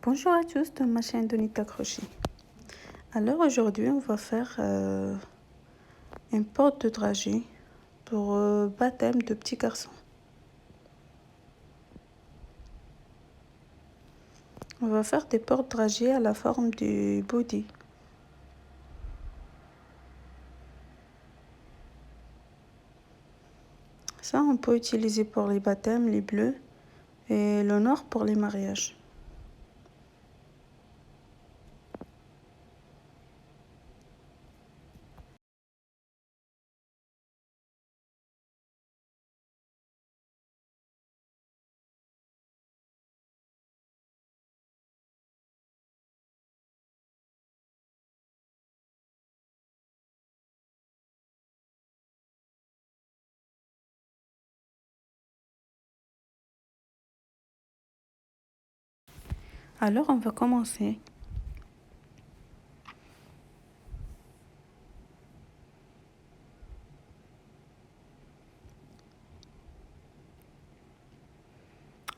Bonjour à tous de ma chaîne Donita Crochet. Alors aujourd'hui on va faire une porte de dragée pour baptême de petits garçons. On va faire des portes dragées à la forme du body. Ça on peut utiliser pour les baptêmes, les bleus et le noir pour les mariages. Alors on va commencer.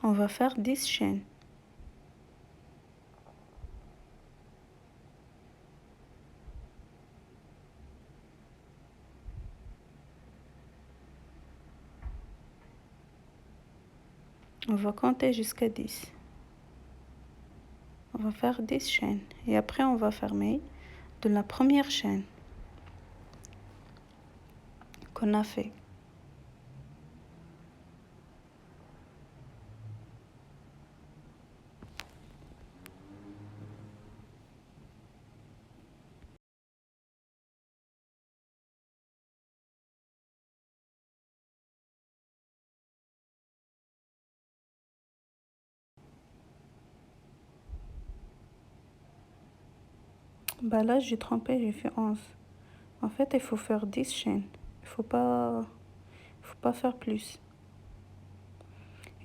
On va faire 10 chaînes. On va compter jusqu'à 10. On va faire 10 chaînes et après on va fermer de la première chaîne qu'on a fait. Bah là j'ai trompé, j'ai fait 11. En fait il faut faire 10 chaînes. Il faut pas faire plus.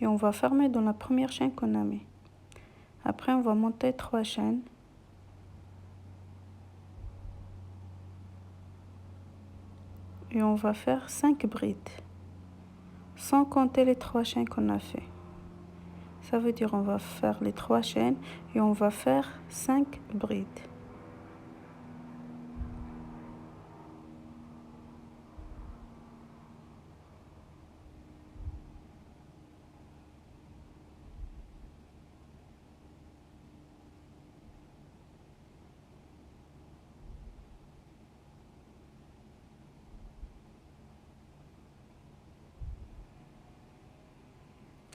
Et on va fermer dans la première chaîne qu'on a mis. Après on va monter 3 chaînes. Et on va faire 5 brides. Sans compter les 3 chaînes qu'on a fait. Ça veut dire on va faire les 3 chaînes et on va faire 5 brides.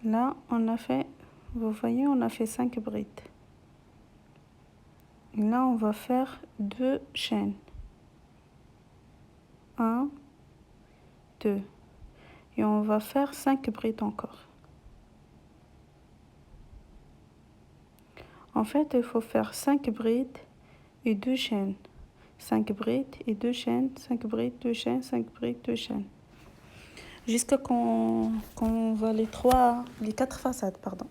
Là, on a fait, vous voyez, on a fait 5 brides. Et là, on va faire 2 chaînes. 1, 2. Et on va faire 5 brides encore. En fait, il faut faire 5 brides et 2 chaînes. 5 brides et 2 chaînes, 5 brides, 2 chaînes, 5 brides, 2 chaînes. Jusqu'à qu'on voit les 4 façades, pardon.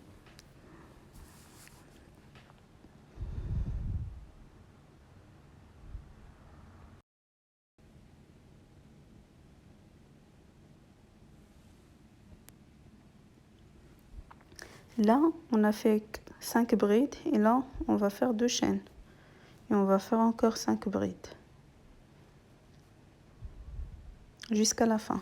Là, on a fait 5 brides et là, on va faire 2 chaînes. Et on va faire encore 5 brides. Jusqu'à la fin.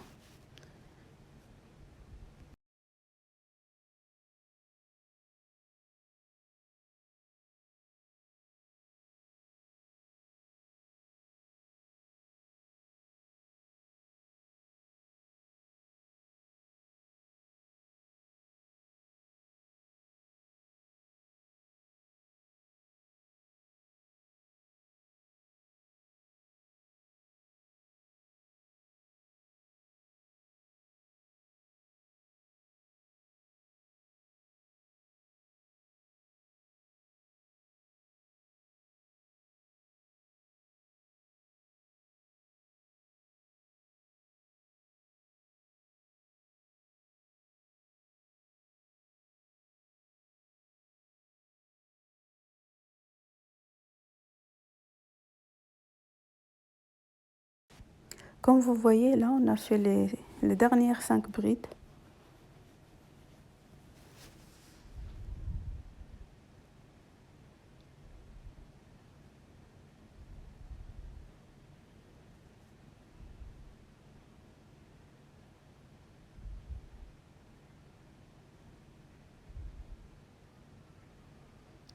Comme vous voyez, là, on a fait les dernières 5 brides.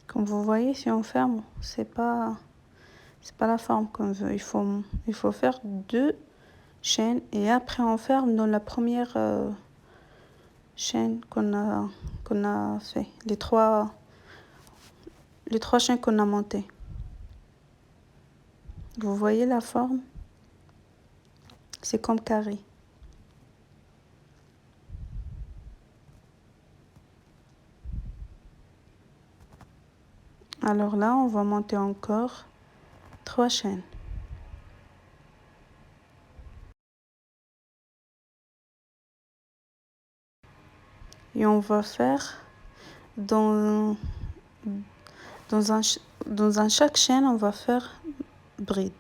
Comme vous voyez, si on ferme, c'est pas la forme qu'on veut. Il faut faire 2 chaînes et après on ferme dans la première chaîne qu'on a fait. Les trois chaînes qu'on a montées. Vous voyez la forme? C'est comme carré. Alors là, on va monter encore 3 chaînes. Et on va faire dans chaque chaîne, on va faire bride.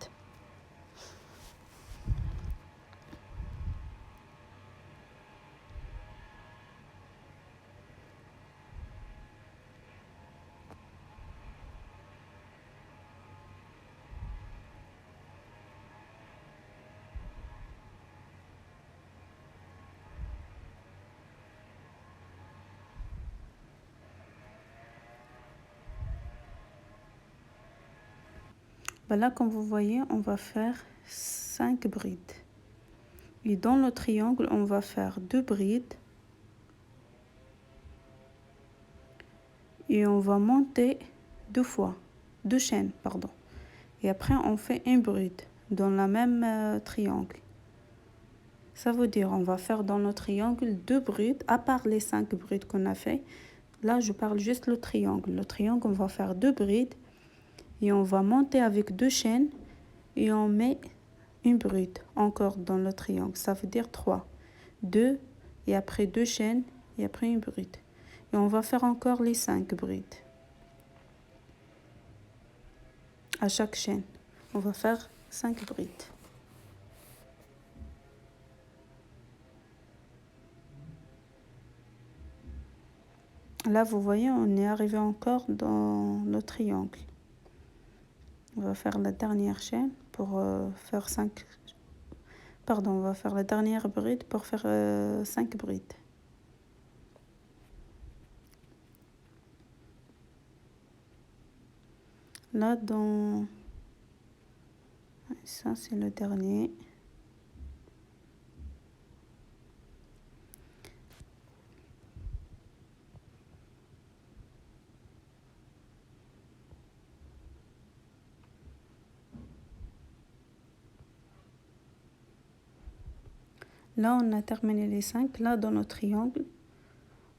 Là, comme vous voyez, on va faire 5 brides. Et dans le triangle, on va faire 2 brides. Et on va monter 2 fois, 2 chaînes, pardon. Et après, on fait une bride dans la même triangle. Ça veut dire, on va faire dans le triangle 2 brides, à part les 5 brides qu'on a fait. Là, je parle juste le triangle. Le triangle, on va faire 2 brides. Et on va monter avec 2 chaînes. Et on met une bride encore dans le triangle. Ça veut dire 3. 2 et après 2 chaînes et après une bride. Et on va faire encore les 5 brides. À chaque chaîne, on va faire 5 brides. Là, vous voyez, on est arrivé encore dans le triangle. On va faire la dernière chaîne pour faire 5. Pardon, on va faire la dernière bride pour faire 5 brides. Là, ça, c'est le dernier. Là, on a terminé les 5. Là, dans notre triangle,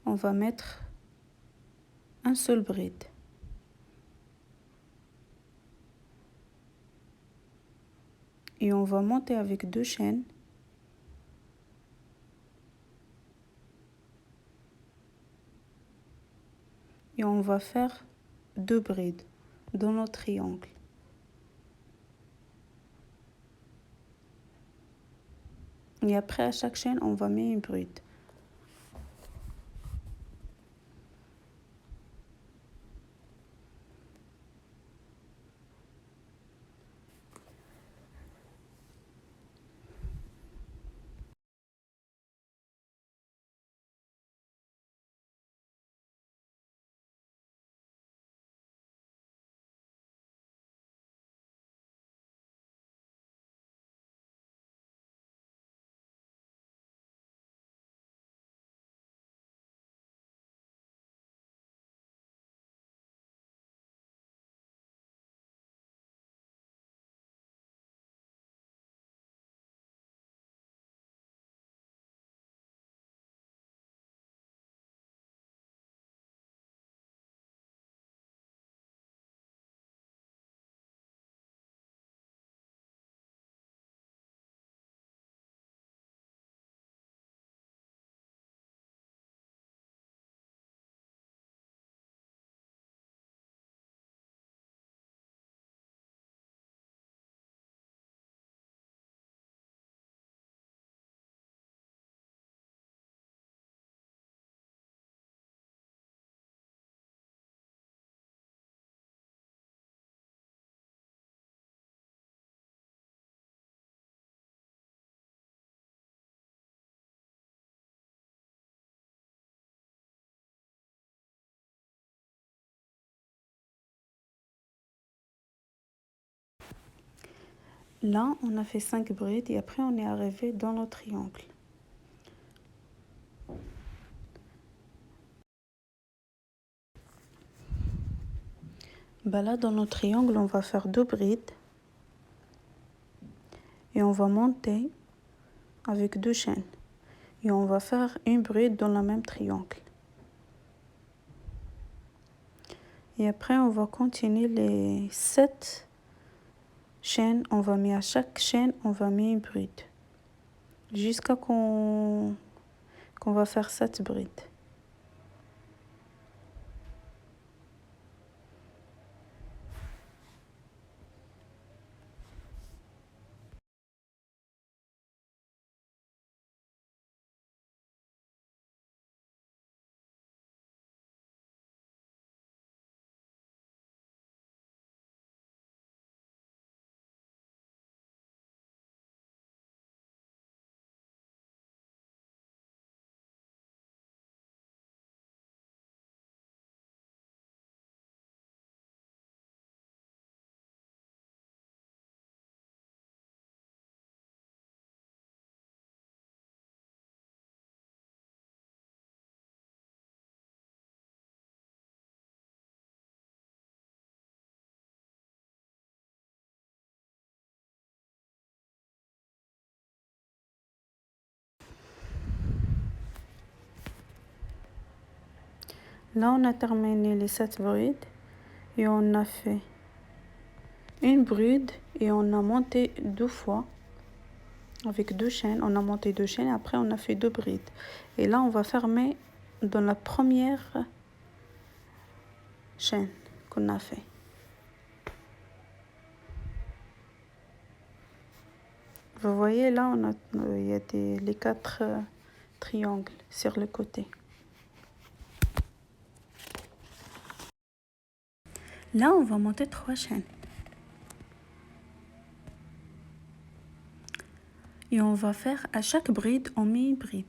on va mettre un seul bride. Et on va monter avec 2 chaînes. Et on va faire 2 brides dans notre triangle. Et après, à chaque chaîne, on va mettre une bride. Là, on a fait 5 brides et après on est arrivé dans le triangle. Bah là, dans notre triangle, on va faire 2 brides et on va monter avec 2 chaînes. Et on va faire une bride dans le même triangle. Et après, on va continuer les 7 chaînes. On va mettre à chaque chaîne, on va mettre une bride. Jusqu'à qu'on va faire 7 brides. Là, on a terminé les 7 brides et on a fait une bride et on a monté 2 fois avec 2 chaînes. On a monté 2 chaînes et après on a fait 2 brides. Et là, on va fermer dans la première chaîne qu'on a fait. Vous voyez là, il y a les 4 triangles sur le côté. Là, on va monter 3 chaînes. Et on va faire à chaque bride, on met une bride.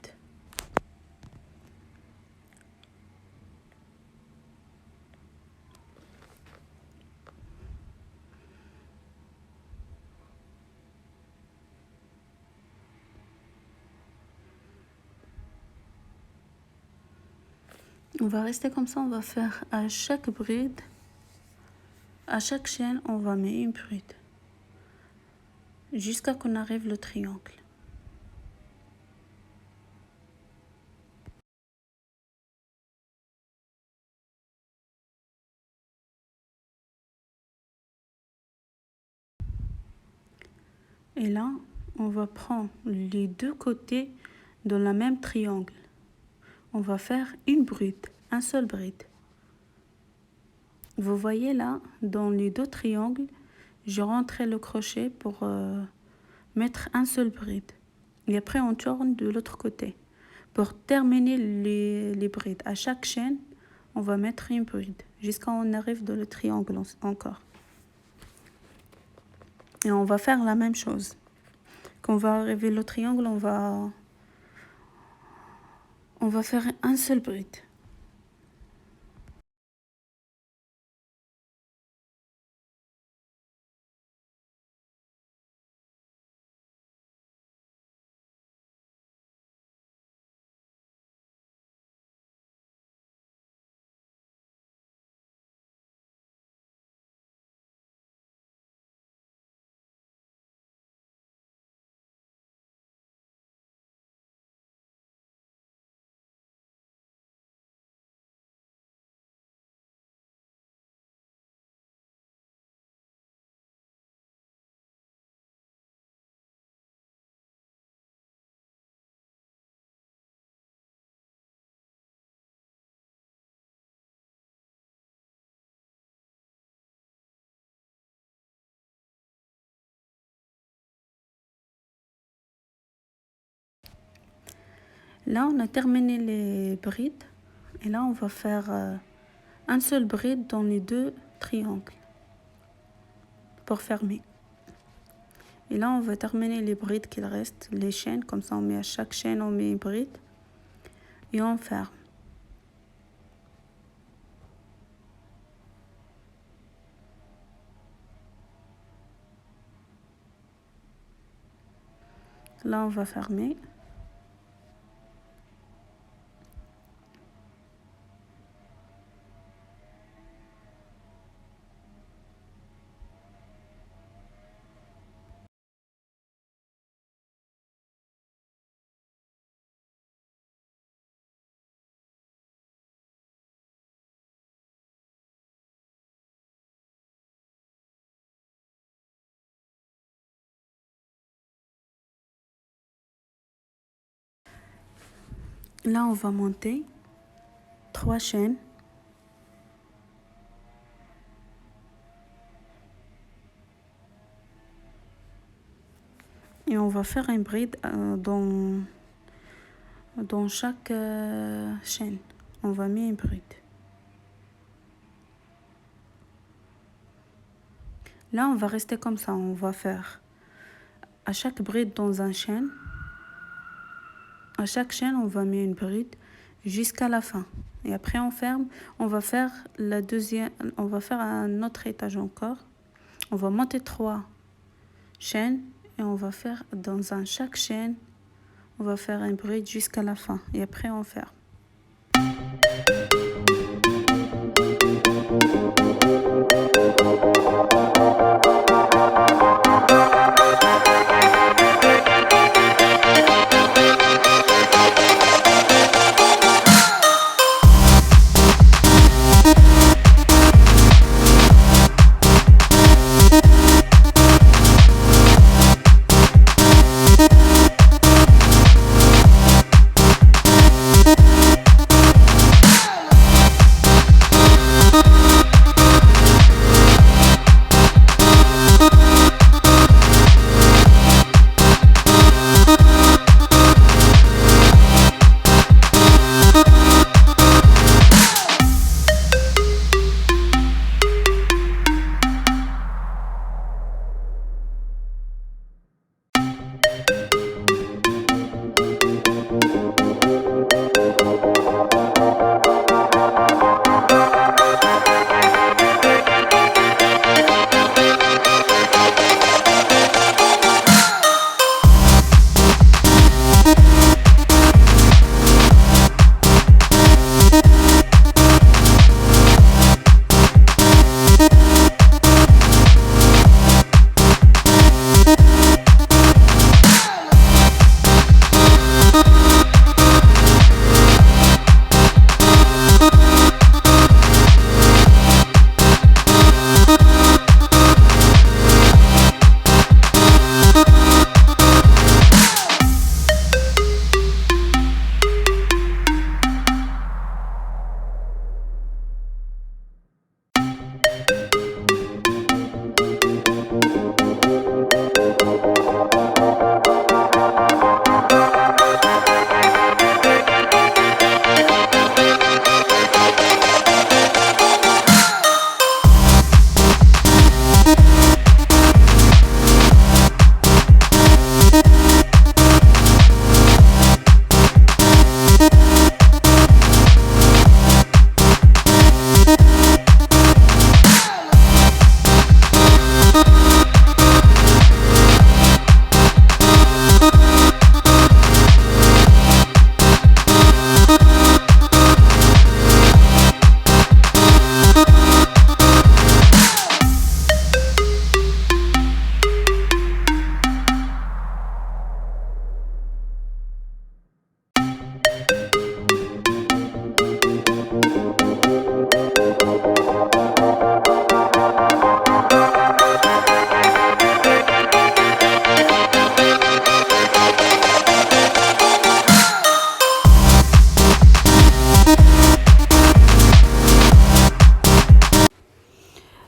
On va rester comme ça, on va faire à chaque bride, à chaque chaîne, on va mettre une bride. Jusqu'à qu'on arrive le triangle. Et là, on va prendre les 2 côtés de la même triangle. On va faire une bride, un seul bride. Vous voyez là, dans les 2 triangles, je rentrais le crochet pour mettre un seul bride. Et après, on tourne de l'autre côté. Pour terminer les brides, à chaque chaîne, on va mettre une bride jusqu'à on arrive dans le triangle encore. Et on va faire la même chose. Quand on va arriver au triangle, on va faire un seul bride. Là, on a terminé les brides. Et là, on va faire un seul bride dans les 2 triangles pour fermer. Et là, on va terminer les brides qu'il reste, les chaînes. Comme ça, on met à chaque chaîne, on met une bride. Et on ferme. Là, on va fermer. Là, on va monter 3 chaînes. Et on va faire un bride dans chaque chaîne. On va mettre un bride. Là, on va rester comme ça. On va faire à chaque bride dans un chaîne. À chaque chaîne, on va mettre une bride jusqu'à la fin. Et après, on ferme. On va faire la deuxième. On va faire un autre étage encore. On va monter 3 chaînes et on va faire dans chaque chaîne. On va faire un bride jusqu'à la fin. Et après, on ferme.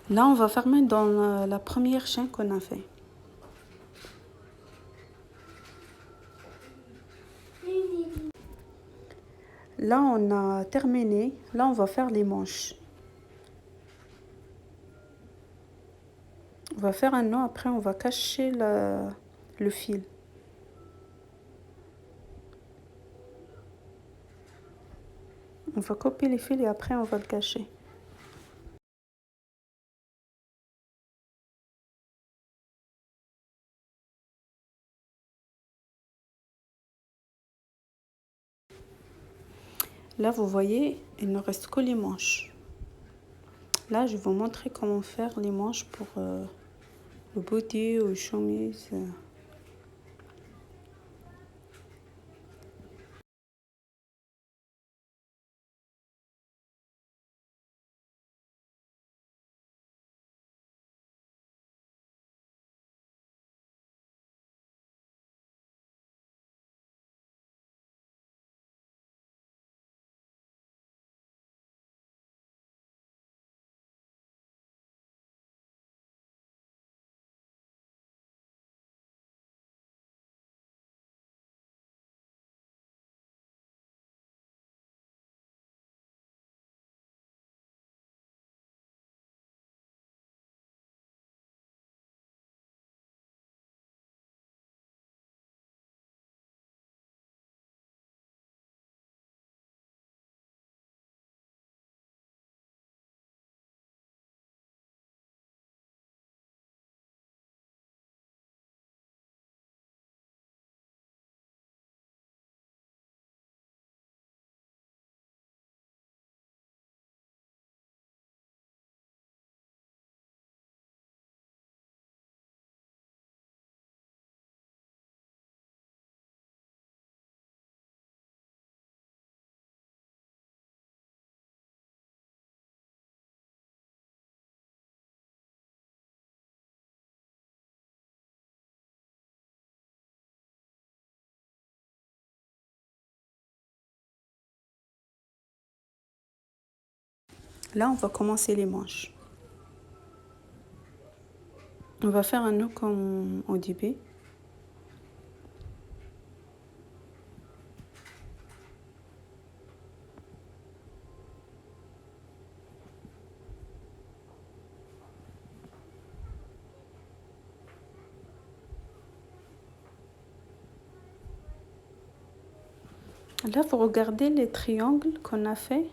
Là, on va fermer dans la première chaîne qu'on a fait. Là, on a terminé. Là, on va faire les manches. On va faire un nœud, après on va cacher le fil. On va copier les fils et après on va le cacher. Là, vous voyez, il ne reste que les manches. Là, je vais vous montrer comment faire les manches pour le body ou chemise. Là, on va commencer les manches. On va faire un nœud comme au début. Là, vous regardez les triangles qu'on a fait.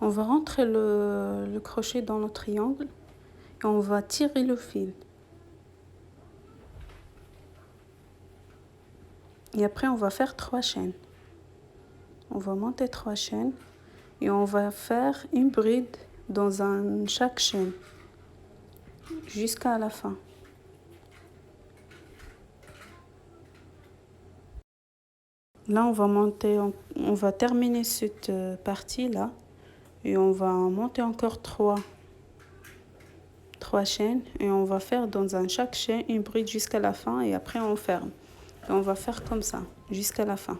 On va rentrer le crochet dans le triangle et on va tirer le fil. Et après, on va faire 3 chaînes. On va monter 3 chaînes et on va faire une bride dans chaque chaîne jusqu'à la fin. Là, on va terminer cette partie-là et on va monter encore 3 chaînes et on va faire dans chaque chaîne une bride jusqu'à la fin et après on ferme. Et on va faire comme ça jusqu'à la fin.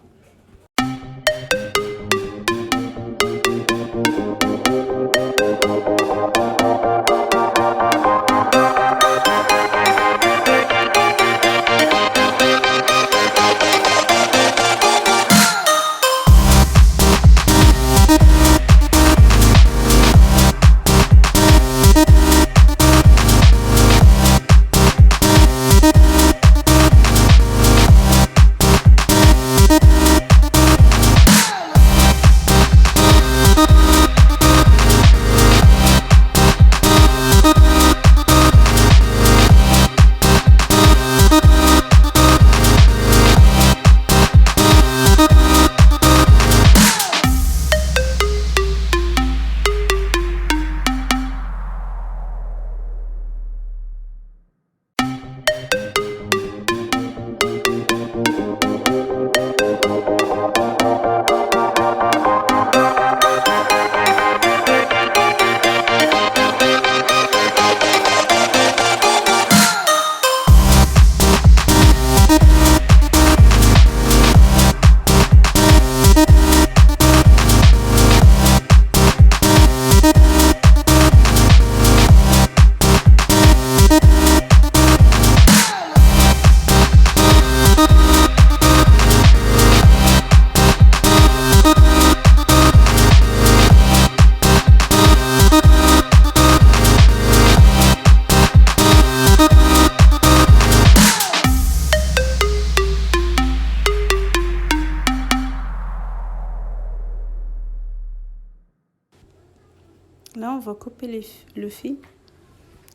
Là, on va couper le fil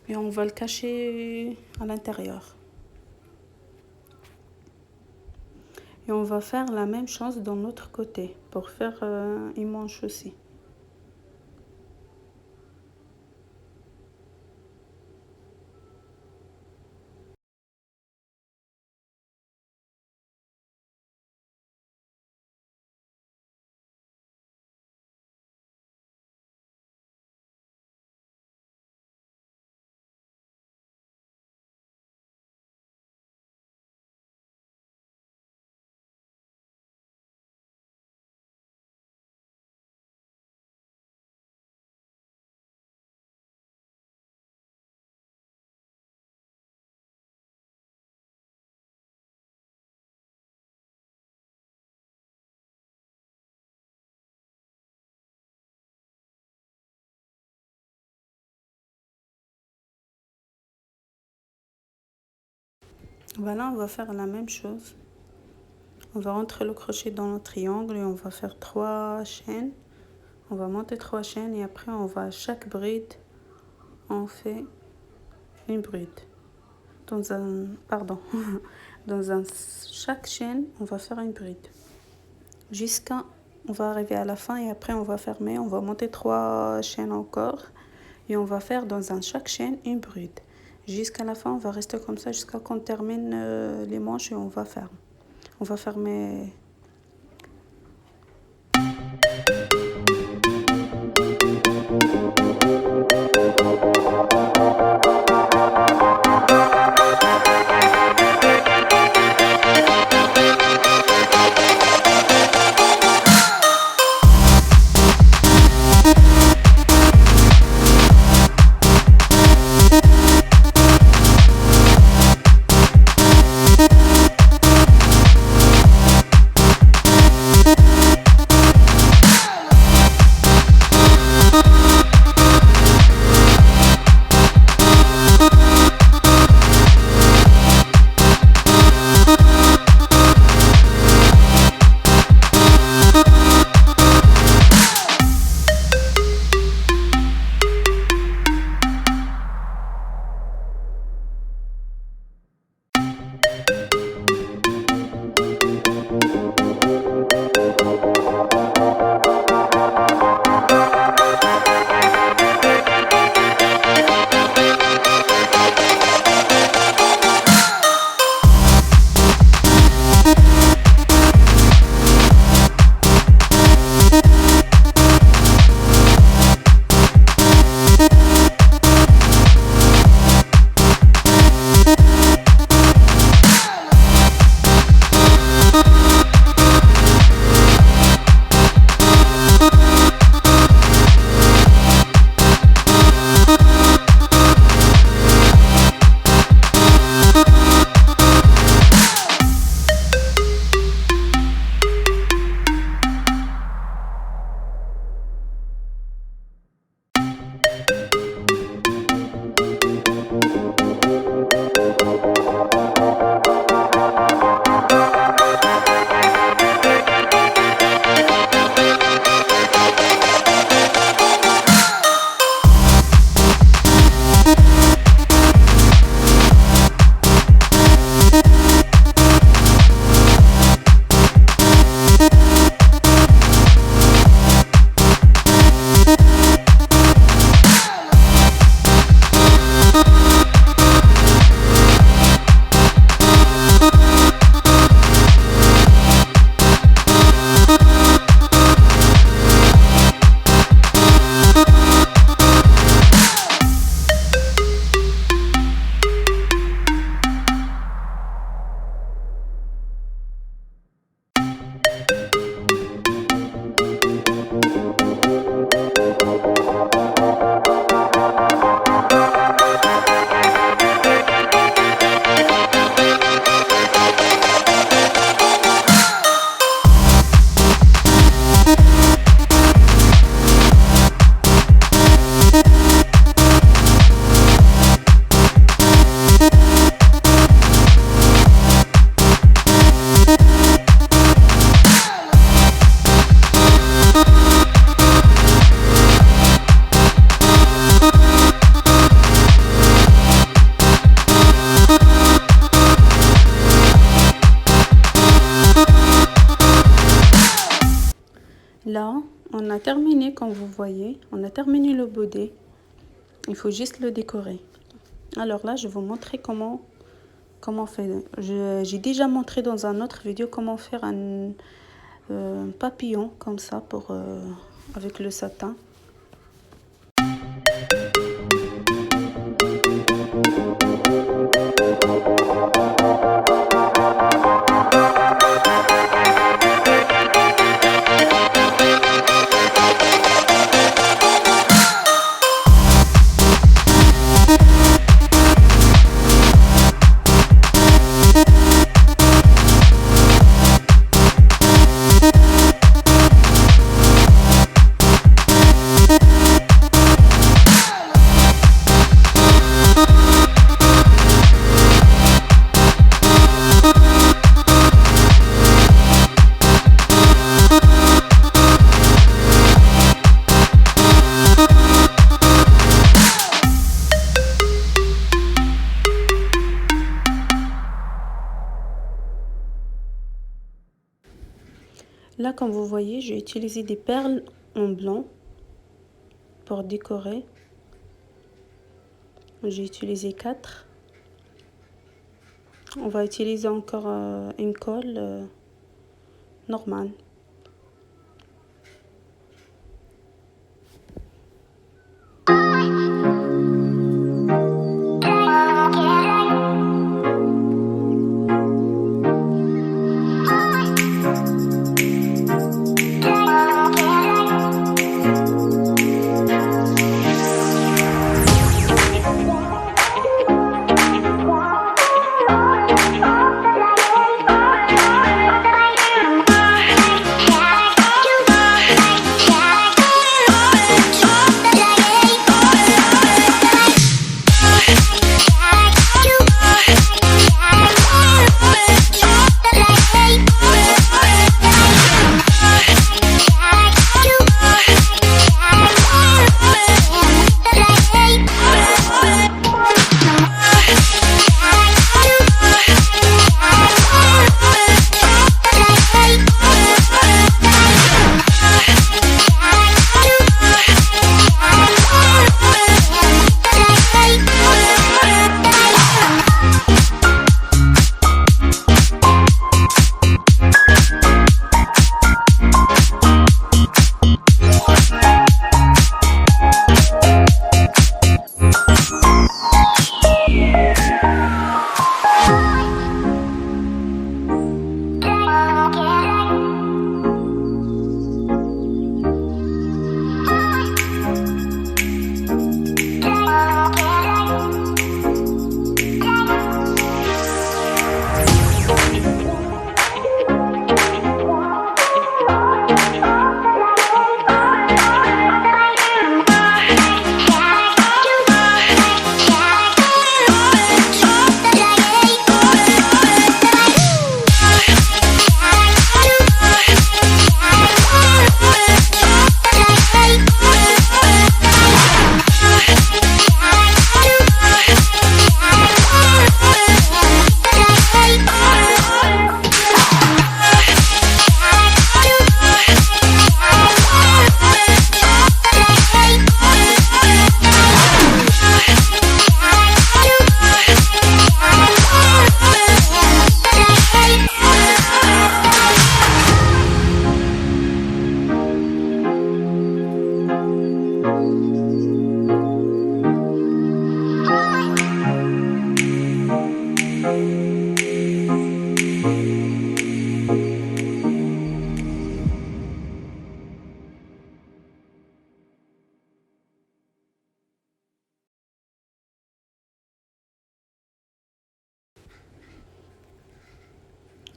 Et on va le cacher à l'intérieur. Et on va faire la même chose de l'autre côté pour faire une manche aussi. Voilà, on va faire la même chose. On va rentrer le crochet dans le triangle et on va faire 3 chaînes. On va monter 3 chaînes et après on va à chaque bride, on fait une bride. Chaque chaîne, on va faire une bride. Jusqu'à, on va arriver à la fin et après on va fermer. On va monter 3 chaînes encore et on va faire chaque chaîne une bride. Jusqu'à la fin, on va rester comme ça jusqu'à qu'on termine les manches et on va fermer. On a terminé, comme vous voyez. On a terminé le body. Il faut juste le décorer. Alors là, je vais vous montrer comment faire. J'ai déjà montré dans une autre vidéo comment faire un papillon comme ça pour avec le satin. Là, comme vous voyez, j'ai utilisé des perles en blanc pour décorer. J'ai utilisé 4. On va utiliser encore une colle normale.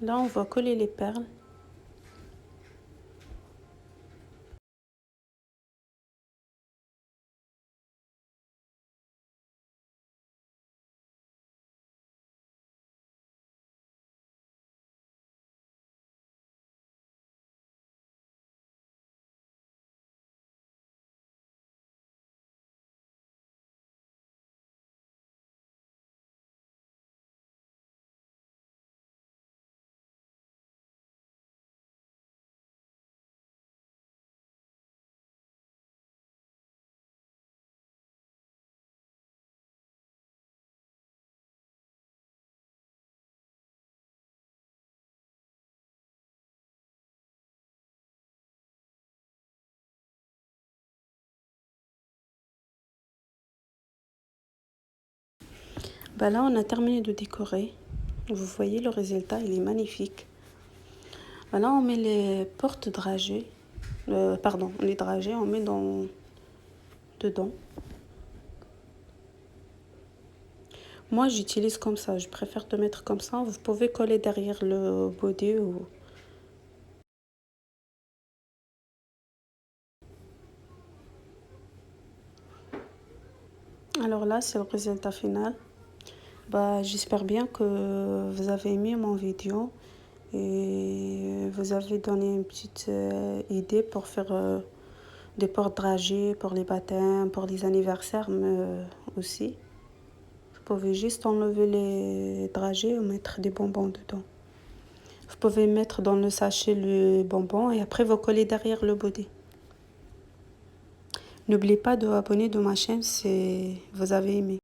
Là, on va coller les perles. Bah là, on a terminé de décorer. Vous voyez le résultat, il est magnifique. Bah là, on met les portes dragées. Pardon, les dragées, on met dedans. Moi, j'utilise comme ça. Je préfère te mettre comme ça. Vous pouvez coller derrière le body ou... Alors là, c'est le résultat final. Bah, j'espère bien que vous avez aimé mon vidéo et vous avez donné une petite idée pour faire des portes dragées pour les baptêmes, pour les anniversaires, mais aussi. Vous pouvez juste enlever les dragées et mettre des bonbons dedans. Vous pouvez mettre dans le sachet le bonbon et après vous collez derrière le body. N'oubliez pas de vous abonner de ma chaîne si vous avez aimé.